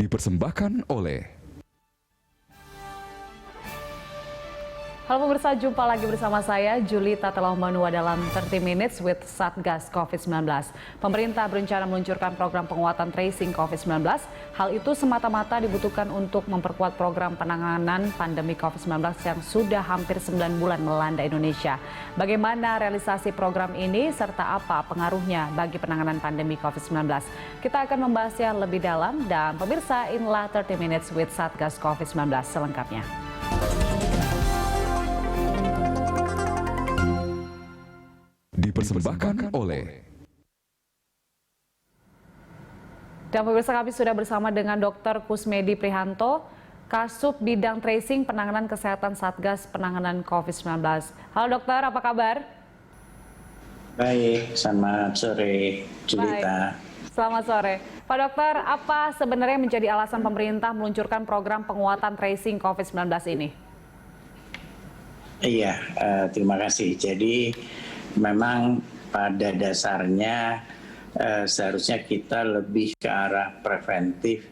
Dipersembahkan oleh Halo pemirsa, jumpa lagi bersama saya Julita Telahmanua dalam 30 Minutes with Satgas COVID-19. Pemerintah berencana meluncurkan program penguatan tracing COVID-19. Hal itu semata-mata dibutuhkan untuk memperkuat program penanganan pandemi COVID-19 yang sudah hampir 9 bulan melanda Indonesia. Bagaimana realisasi program ini serta apa pengaruhnya bagi penanganan pandemi COVID-19? Kita akan membahasnya lebih dalam dan pemirsa, inilah 30 Minutes with Satgas COVID-19 selengkapnya. Dipersembahkan oleh Dan pemirsa, kami sudah bersama dengan Dr. Kusmedi Prihanto, Kasub Bidang Tracing Penanganan Kesehatan Satgas Penanganan COVID-19. Halo dokter, apa kabar? Baik, selamat sore, Julita. Selamat sore. Pak dokter, apa sebenarnya menjadi alasan pemerintah meluncurkan program penguatan tracing COVID-19 ini? Iya, terima kasih. Jadi memang pada dasarnya seharusnya kita lebih ke arah preventif,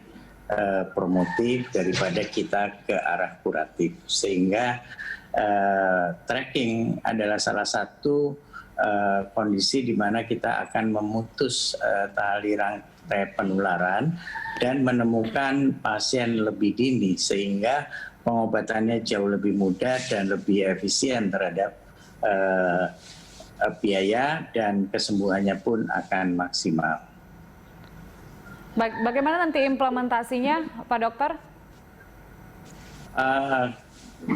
promotif daripada kita ke arah kuratif. Sehingga tracking adalah salah satu kondisi di mana kita akan memutus tali rantai penularan dan menemukan pasien lebih dini sehingga pengobatannya jauh lebih mudah dan lebih efisien terhadap biaya dan kesembuhannya pun akan maksimal. Baik, bagaimana nanti implementasinya, Pak Dokter?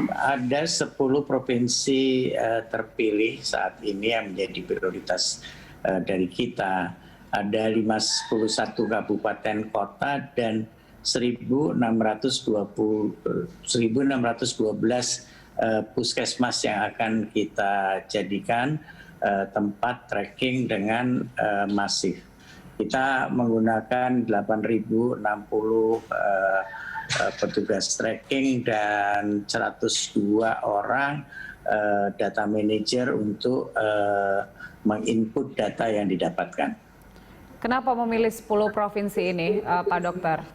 Ada 10 provinsi terpilih saat ini yang menjadi prioritas dari kita. Ada 51 kabupaten kota dan 1.612 puskesmas yang akan kita jadikan tempat tracking dengan masif. Kita menggunakan 8.060 petugas tracking dan 102 orang data manager untuk menginput data yang didapatkan. Kenapa memilih 10 provinsi ini, Pak Dokter?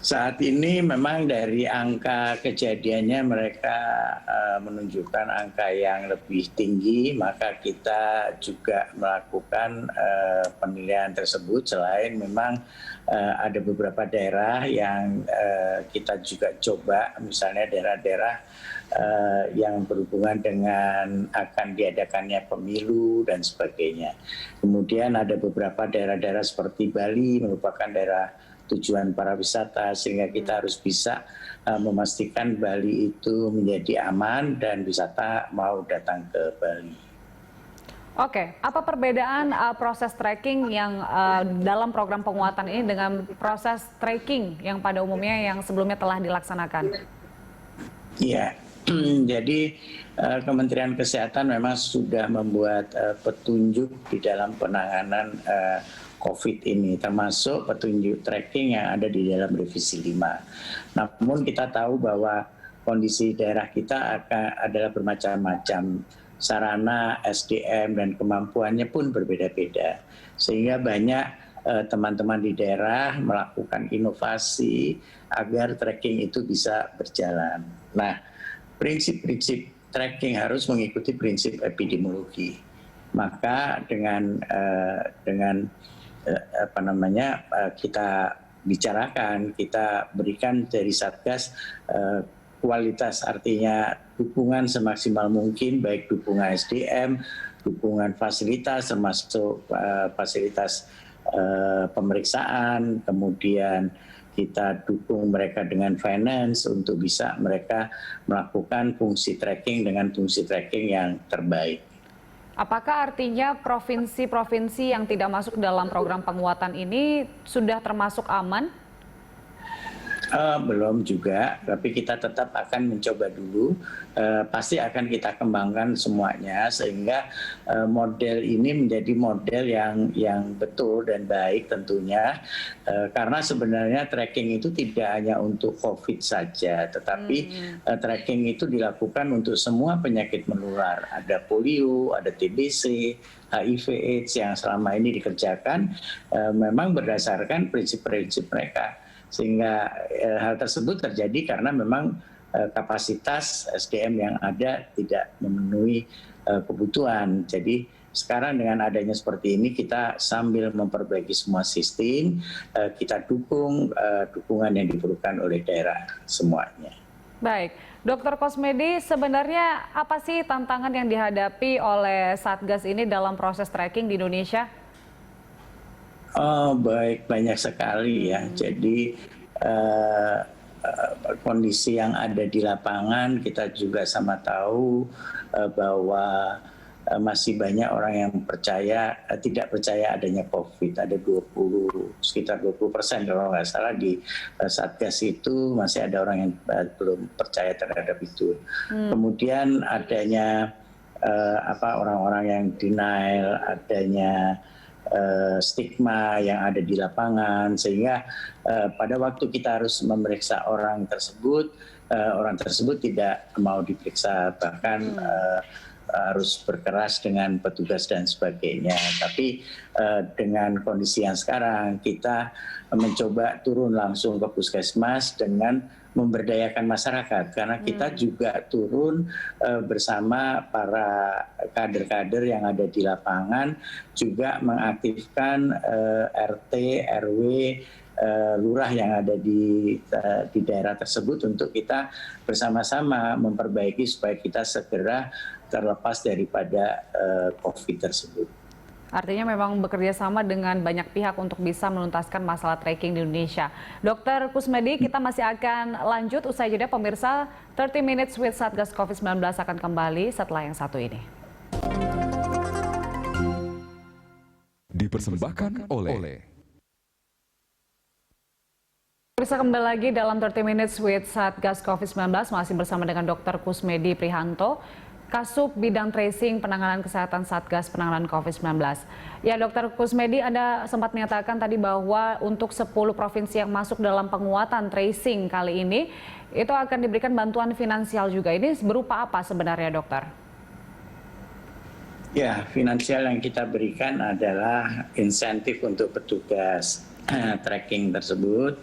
Saat ini memang dari angka kejadiannya mereka menunjukkan angka yang lebih tinggi, maka kita juga melakukan penilaian tersebut. Selain memang ada beberapa daerah yang kita juga coba, misalnya daerah-daerah yang berhubungan dengan akan diadakannya pemilu dan sebagainya. Kemudian ada beberapa daerah-daerah seperti Bali merupakan daerah tujuan para wisata, sehingga kita harus bisa memastikan Bali itu menjadi aman dan wisata mau datang ke Bali. Oke, apa perbedaan proses tracking yang dalam program penguatan ini dengan proses tracking yang pada umumnya yang sebelumnya telah dilaksanakan? Iya, jadi Kementerian Kesehatan memang sudah membuat petunjuk di dalam penanganan COVID ini, termasuk petunjuk tracking yang ada di dalam revisi 5. Namun kita tahu bahwa kondisi daerah kita adalah bermacam-macam, sarana, SDM, dan kemampuannya pun berbeda-beda. Sehingga banyak teman-teman di daerah melakukan inovasi agar tracking itu bisa berjalan. Nah, prinsip-prinsip tracking harus mengikuti prinsip epidemiologi. Maka dengan kita bicarakan, kita berikan dari Satgas kualitas, artinya dukungan semaksimal mungkin, baik dukungan SDM, dukungan fasilitas termasuk fasilitas pemeriksaan, kemudian kita dukung mereka dengan finance untuk bisa mereka melakukan fungsi tracking dengan fungsi tracking yang terbaik. Apakah artinya provinsi-provinsi yang tidak masuk dalam program penguatan ini sudah termasuk aman? Belum juga, tapi kita tetap akan mencoba dulu. Pasti akan kita kembangkan semuanya sehingga model ini menjadi model yang betul dan baik tentunya. Karena sebenarnya tracking itu tidak hanya untuk COVID saja, tetapi tracking itu dilakukan untuk semua penyakit menular. Ada polio, ada TBC, HIV/AIDS yang selama ini dikerjakan memang berdasarkan prinsip-prinsip mereka. Sehingga hal tersebut terjadi karena memang kapasitas SDM yang ada tidak memenuhi kebutuhan. Jadi sekarang dengan adanya seperti ini kita sambil memperbaiki semua sistem, kita dukung dukungan yang diperlukan oleh daerah semuanya. Baik, Dokter Kusmedi, sebenarnya apa sih tantangan yang dihadapi oleh Satgas ini dalam proses tracking di Indonesia? Oh baik, banyak sekali ya. Jadi kondisi yang ada di lapangan kita juga sama tahu bahwa masih banyak orang yang tidak percaya adanya COVID. Ada sekitar 20% kalau nggak salah di Satgas itu masih ada orang yang belum percaya terhadap itu. Kemudian adanya orang-orang yang denial, adanya stigma yang ada di lapangan, sehingga pada waktu kita harus memeriksa orang tersebut tidak mau diperiksa, bahkan harus berkeras dengan petugas dan sebagainya. Tapi dengan kondisi yang sekarang kita mencoba turun langsung ke puskesmas dengan memberdayakan masyarakat, karena kita juga turun bersama para kader-kader yang ada di lapangan, juga mengaktifkan RT, RW, lurah yang ada di daerah tersebut untuk kita bersama-sama memperbaiki supaya kita segera terlepas daripada COVID tersebut. Artinya memang bekerja sama dengan banyak pihak untuk bisa menuntaskan masalah tracking di Indonesia. Dokter Kusmedi, kita masih akan lanjut usai jeda pemirsa. 30 Minutes with Satgas COVID-19 akan kembali setelah yang satu ini. Dipersembahkan oleh Bisa kembali lagi dalam 30 Minutes with Satgas COVID-19, masih bersama dengan Dokter Kusmedi Prihanto, Kasub Bidang Tracing Penanganan Kesehatan Satgas Penanganan COVID-19. Ya, Dokter Kusmedi, Anda sempat menyatakan tadi bahwa untuk 10 provinsi yang masuk dalam penguatan tracing kali ini, itu akan diberikan bantuan finansial juga. Ini berupa apa sebenarnya, Dokter? Ya, finansial yang kita berikan adalah insentif untuk petugas tracking tersebut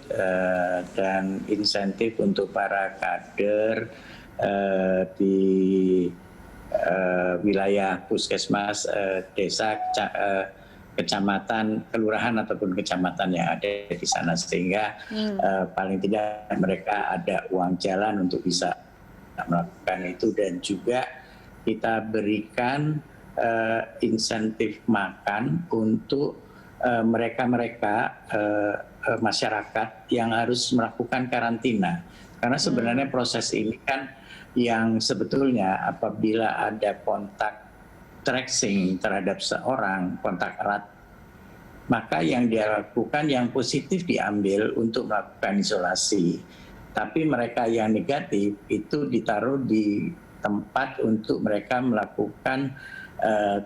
dan insentif untuk para kader di wilayah puskesmas, desa, kecamatan, kelurahan ataupun kecamatan yang ada di sana, sehingga paling tidak mereka ada uang jalan untuk bisa melakukan itu. Dan juga kita berikan insentif makan untuk mereka-mereka masyarakat yang harus melakukan karantina, karena sebenarnya proses ini kan yang sebetulnya apabila ada kontak tracing terhadap seorang, kontak erat, maka yang dia lakukan yang positif diambil untuk melakukan isolasi. Tapi mereka yang negatif itu ditaruh di tempat untuk mereka melakukan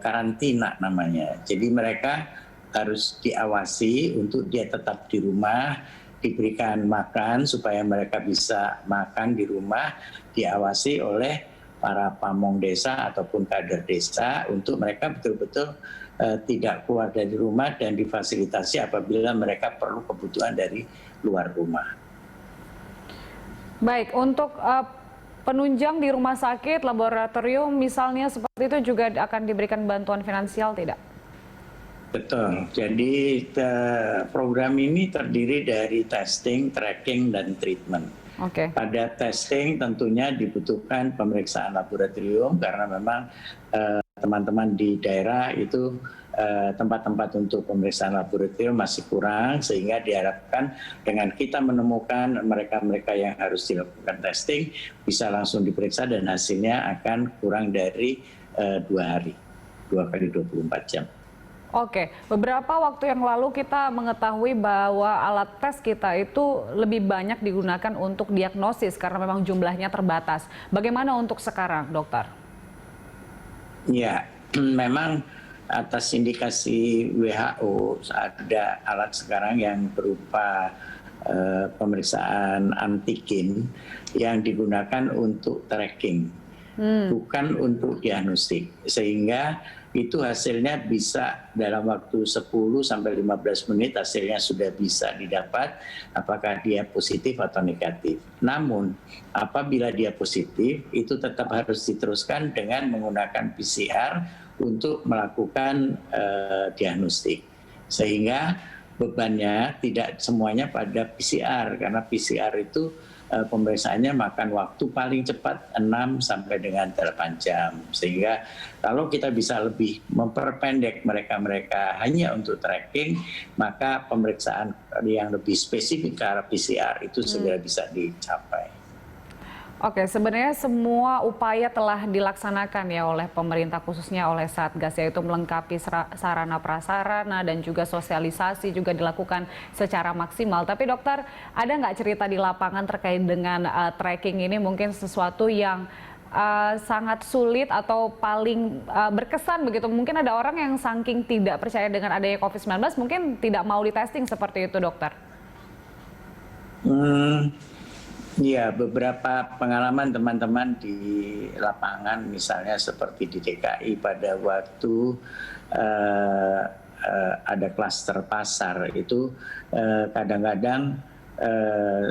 karantina namanya. Jadi mereka harus diawasi untuk dia tetap di rumah, diberikan makan supaya mereka bisa makan di rumah, diawasi oleh para pamong desa ataupun kader desa untuk mereka betul-betul tidak keluar dari rumah dan difasilitasi apabila mereka perlu kebutuhan dari luar rumah. Baik, untuk penunjang di rumah sakit, laboratorium misalnya seperti itu juga akan diberikan bantuan finansial tidak? Betul, jadi program ini terdiri dari testing, tracking, dan treatment. Pada testing tentunya dibutuhkan pemeriksaan laboratorium karena memang teman-teman di daerah itu tempat-tempat untuk pemeriksaan laboratorium masih kurang, sehingga diharapkan dengan kita menemukan mereka-mereka yang harus dilakukan testing bisa langsung diperiksa dan hasilnya akan kurang dari 2 hari, 2 kali 24 jam. Oke, beberapa waktu yang lalu kita mengetahui bahwa alat tes kita itu lebih banyak digunakan untuk diagnosis karena memang jumlahnya terbatas. Bagaimana untuk sekarang, dokter? Ya, memang atas indikasi WHO ada alat sekarang yang berupa pemeriksaan antigen yang digunakan untuk tracking, bukan untuk diagnostik. Sehingga itu hasilnya bisa dalam waktu 10 sampai 15 menit hasilnya sudah bisa didapat apakah dia positif atau negatif. Namun apabila dia positif itu tetap harus diteruskan dengan menggunakan PCR untuk melakukan diagnostik. Sehingga bebannya tidak semuanya pada PCR karena PCR itu pemeriksaannya makan waktu paling cepat 6 sampai dengan 8 jam. Sehingga kalau kita bisa lebih memperpendek mereka hanya untuk tracking, maka pemeriksaan yang lebih spesifik ke arah PCR itu segera bisa dicapai. Oke, sebenarnya semua upaya telah dilaksanakan ya oleh pemerintah khususnya oleh Satgas, yaitu melengkapi sarana prasarana dan juga sosialisasi juga dilakukan secara maksimal. Tapi dokter, ada nggak cerita di lapangan terkait dengan tracking ini mungkin sesuatu yang sangat sulit atau paling berkesan begitu? Mungkin ada orang yang saking tidak percaya dengan adanya COVID-19 mungkin tidak mau ditesting seperti itu, dokter. Ya, beberapa pengalaman teman-teman di lapangan, misalnya seperti di DKI pada waktu ada klaster pasar itu kadang-kadang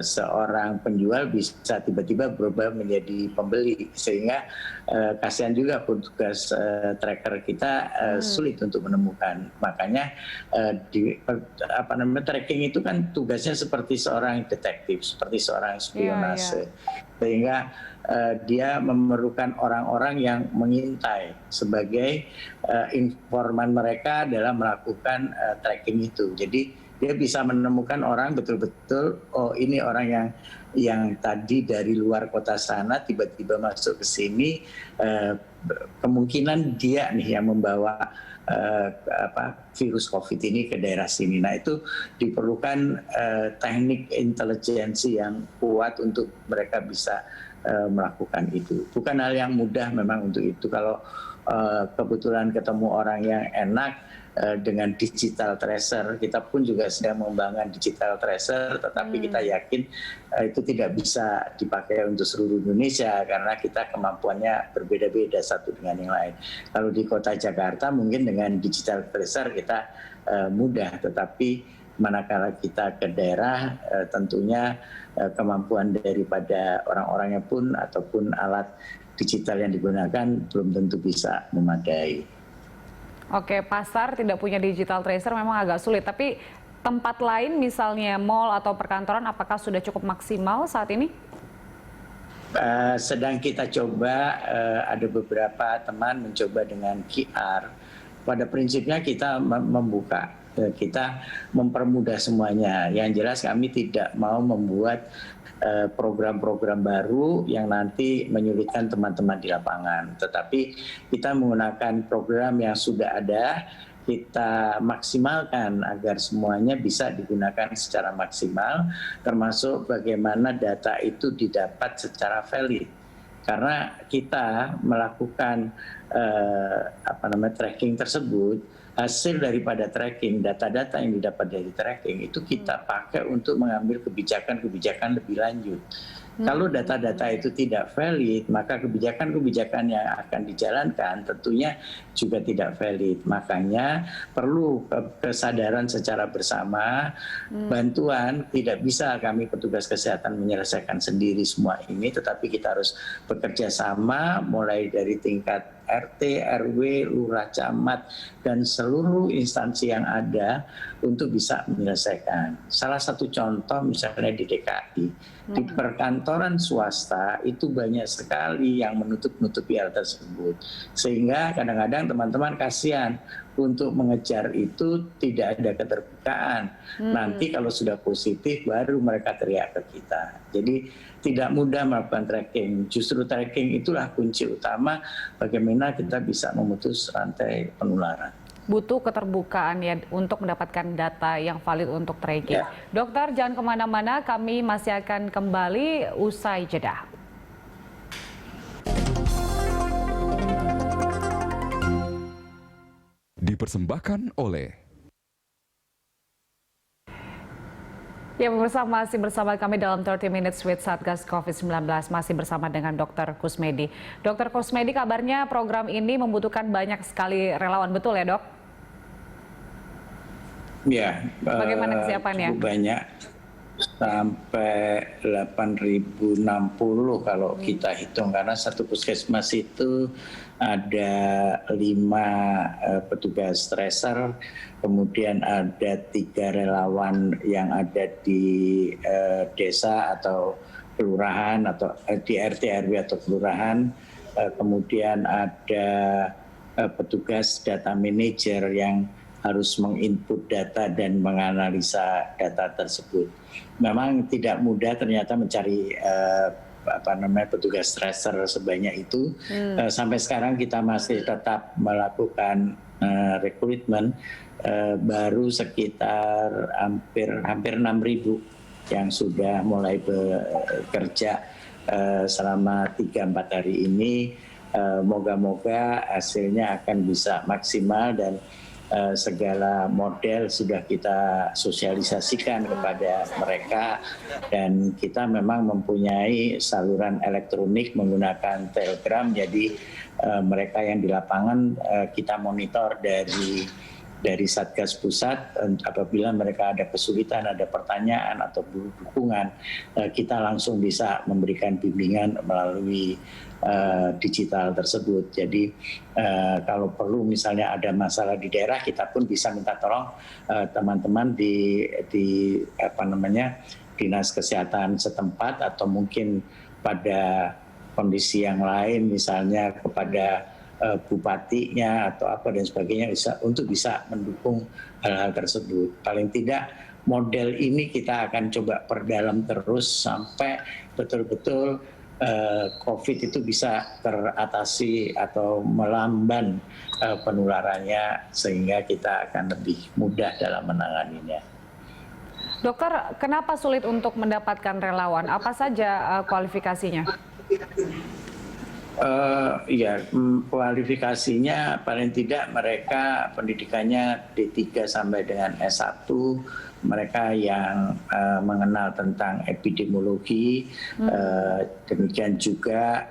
seorang penjual bisa tiba-tiba berubah menjadi pembeli sehingga kasihan juga petugas tracker kita sulit untuk menemukan. Makanya tracking itu kan tugasnya seperti seorang detektif, seperti seorang spionase. Sehingga dia memerlukan orang-orang yang mengintai sebagai informan mereka dalam melakukan tracking itu. Jadi dia bisa menemukan orang betul-betul, oh ini orang yang tadi dari luar kota sana tiba-tiba masuk ke sini, kemungkinan dia nih yang membawa virus COVID ini ke daerah sini. Nah itu diperlukan teknik intelijensi yang kuat untuk mereka bisa melakukan itu. Bukan hal yang mudah memang untuk itu. Kalau kebetulan ketemu orang yang enak dengan digital tracer, kita pun juga sedang mengembangkan digital tracer, tetapi kita yakin itu tidak bisa dipakai untuk seluruh Indonesia karena kita kemampuannya berbeda-beda satu dengan yang lain. Kalau di kota Jakarta mungkin dengan digital tracer kita mudah, tetapi manakala kita ke daerah tentunya kemampuan daripada orang-orangnya pun ataupun alat digital yang digunakan belum tentu bisa memadai. Oke, pasar tidak punya digital tracer memang agak sulit, tapi tempat lain misalnya mall atau perkantoran apakah sudah cukup maksimal saat ini? Sedang kita coba, ada beberapa teman mencoba dengan QR. Pada prinsipnya kita membuka, kita mempermudah semuanya. Yang jelas kami tidak mau membuat program-program baru yang nanti menyulitkan teman-teman di lapangan. Tetapi kita menggunakan program yang sudah ada, kita maksimalkan agar semuanya bisa digunakan secara maksimal, termasuk bagaimana data itu didapat secara valid. Karena kita melakukan tracking tersebut, hasil daripada tracking, data-data yang didapat dari tracking itu kita pakai untuk mengambil kebijakan-kebijakan lebih lanjut. Kalau data-data itu tidak valid, maka kebijakan-kebijakan yang akan dijalankan tentunya juga tidak valid. Makanya perlu kesadaran secara bersama, bantuan tidak bisa kami petugas kesehatan menyelesaikan sendiri semua ini, tetapi kita harus bekerja sama mulai dari tingkat RT, RW, lurah, camat, dan seluruh instansi yang ada untuk bisa menyelesaikan. Salah satu contoh misalnya di DKI, di perkantoran swasta itu banyak sekali yang menutup-nutupi hal tersebut. Sehingga kadang-kadang teman-teman kasihan untuk mengejar itu tidak ada keterbukaan. Nanti kalau sudah positif baru mereka teriak ke kita. Jadi tidak mudah melakukan tracking. Justru tracking itulah kunci utama bagaimana kita bisa memutus rantai penularan. Butuh keterbukaan ya untuk mendapatkan data yang valid untuk tracking. Dokter, jangan kemana-mana, kami masih akan kembali usai jeda. Dipersembahkan oleh Ya, pemirsa masih bersama kami dalam 30 Minutes with Satgas COVID-19, masih bersama dengan Dr. Kusmedi. Dr. Kusmedi, kabarnya program ini membutuhkan banyak sekali relawan, betul ya, Dok? Ya, Bagaimana kesiapannya? cukup banyak, sampai 8.060 kalau kita hitung, karena satu puskesmas itu ada 5 petugas tracer, kemudian ada 3 relawan yang ada di desa atau kelurahan atau di RT RW atau kelurahan, kemudian ada petugas data manager yang harus menginput data dan menganalisa data tersebut. Memang tidak mudah ternyata mencari petugas tracer sebanyak itu. Sampai sekarang kita masih tetap melakukan rekrutmen, baru sekitar hampir 6.000 yang sudah mulai bekerja selama 3-4 hari ini. Moga-moga hasilnya akan bisa maksimal dan segala model sudah kita sosialisasikan kepada mereka, dan kita memang mempunyai saluran elektronik menggunakan Telegram, jadi mereka yang di lapangan kita monitor dari Satgas Pusat. Apabila mereka ada kesulitan, ada pertanyaan atau dukungan, kita langsung bisa memberikan bimbingan melalui digital tersebut. Jadi kalau perlu misalnya ada masalah di daerah, kita pun bisa minta tolong teman-teman di dinas kesehatan setempat, atau mungkin pada kondisi yang lain misalnya kepada bupatinya atau apa dan sebagainya, untuk bisa mendukung hal-hal tersebut. Paling tidak model ini kita akan coba perdalam terus sampai betul-betul COVID itu bisa teratasi atau melamban penularannya, sehingga kita akan lebih mudah dalam menanganinya. Dokter, kenapa sulit untuk mendapatkan relawan? Apa saja kualifikasinya? Kualifikasinya paling tidak mereka pendidikannya D3 sampai dengan S1, mereka yang mengenal tentang epidemiologi, demikian juga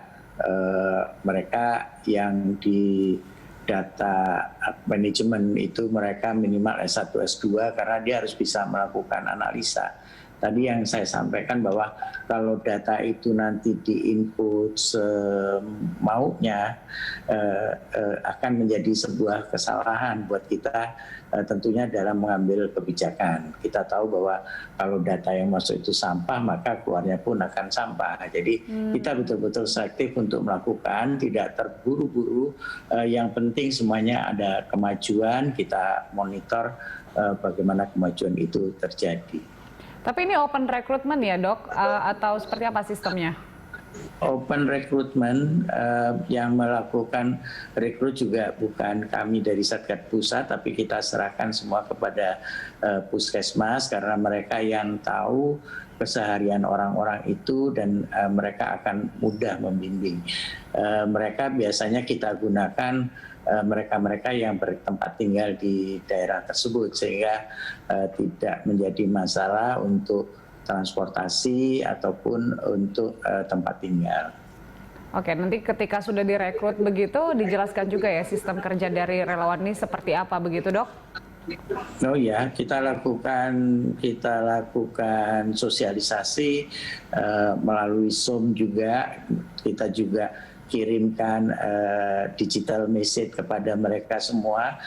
mereka yang di data manajemen itu mereka minimal S1, S2, karena dia harus bisa melakukan analisa. Tadi yang saya sampaikan bahwa kalau data itu nanti di-input semaunya, akan menjadi sebuah kesalahan buat kita tentunya dalam mengambil kebijakan. Kita tahu bahwa kalau data yang masuk itu sampah, maka keluarnya pun akan sampah. Jadi kita betul-betul selektif untuk melakukan, tidak terburu-buru. Yang penting semuanya ada kemajuan, kita monitor bagaimana kemajuan itu terjadi. Tapi ini open recruitment ya, Dok? Atau seperti apa sistemnya? Open recruitment, yang melakukan rekrut juga bukan kami dari Satgas Pusat, tapi kita serahkan semua kepada puskesmas, karena mereka yang tahu keseharian orang-orang itu, dan mereka akan mudah membimbing. Mereka biasanya kita gunakan mereka-mereka yang bertempat tinggal di daerah tersebut, sehingga tidak menjadi masalah untuk transportasi ataupun untuk tempat tinggal. Oke, nanti ketika sudah direkrut begitu, dijelaskan juga ya sistem kerja dari relawan ini seperti apa begitu, Dok? Oh ya, kita lakukan sosialisasi melalui Zoom juga. Kita juga kirimkan digital message kepada mereka semua,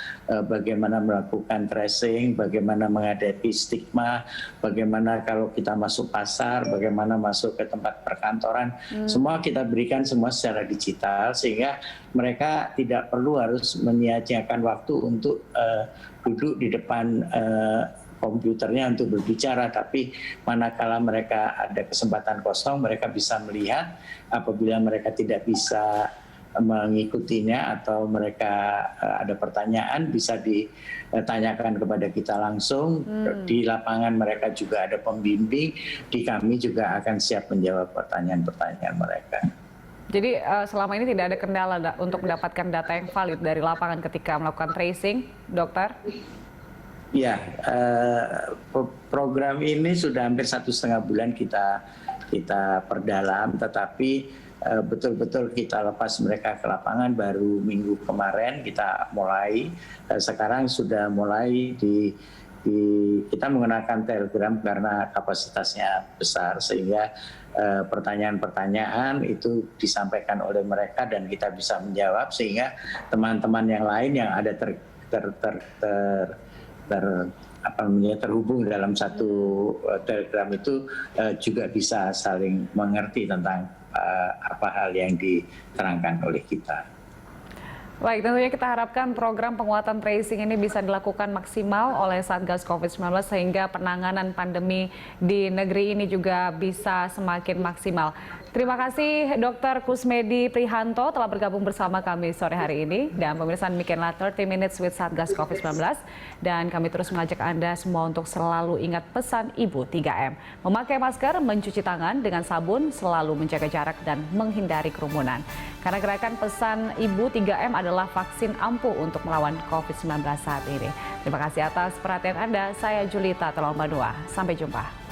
bagaimana melakukan tracing, bagaimana menghadapi stigma, bagaimana kalau kita masuk pasar, bagaimana masuk ke tempat perkantoran, semua kita berikan semua secara digital, sehingga mereka tidak perlu harus menyia-nyiakan waktu untuk duduk di depan komputernya untuk berbicara, tapi manakala mereka ada kesempatan kosong, mereka bisa melihat. Apabila mereka tidak bisa mengikutinya atau mereka ada pertanyaan, bisa ditanyakan kepada kita langsung. Di lapangan mereka juga ada pembimbing, di kami juga akan siap menjawab pertanyaan-pertanyaan mereka. Jadi selama ini tidak ada kendala untuk mendapatkan data yang valid dari lapangan ketika melakukan tracing, Dokter? Ya, program ini sudah hampir 1,5 bulan kita perdalam, tetapi betul-betul kita lepas mereka ke lapangan baru minggu kemarin kita mulai. Sekarang sudah mulai kita menggunakan Telegram karena kapasitasnya besar, sehingga pertanyaan-pertanyaan itu disampaikan oleh mereka dan kita bisa menjawab, sehingga teman-teman yang lain yang ada terhubung dalam satu Telegram itu juga bisa saling mengerti tentang apa hal yang diterangkan oleh kita. Baik, tentunya kita harapkan program penguatan tracing ini bisa dilakukan maksimal oleh Satgas COVID-19 sehingga penanganan pandemi di negeri ini juga bisa semakin maksimal. Terima kasih Dr. Kusmedi Prihanto telah bergabung bersama kami sore hari ini, dan pemirsa demikianlah 30 Minutes with Satgas COVID-19, dan kami terus mengajak Anda semua untuk selalu ingat pesan Ibu 3M. Memakai masker, mencuci tangan dengan sabun, selalu menjaga jarak dan menghindari kerumunan. Karena gerakan pesan Ibu 3M adalah vaksin ampuh untuk melawan COVID-19 saat ini. Terima kasih atas perhatian Anda. Saya Julita Telombanua. Sampai jumpa.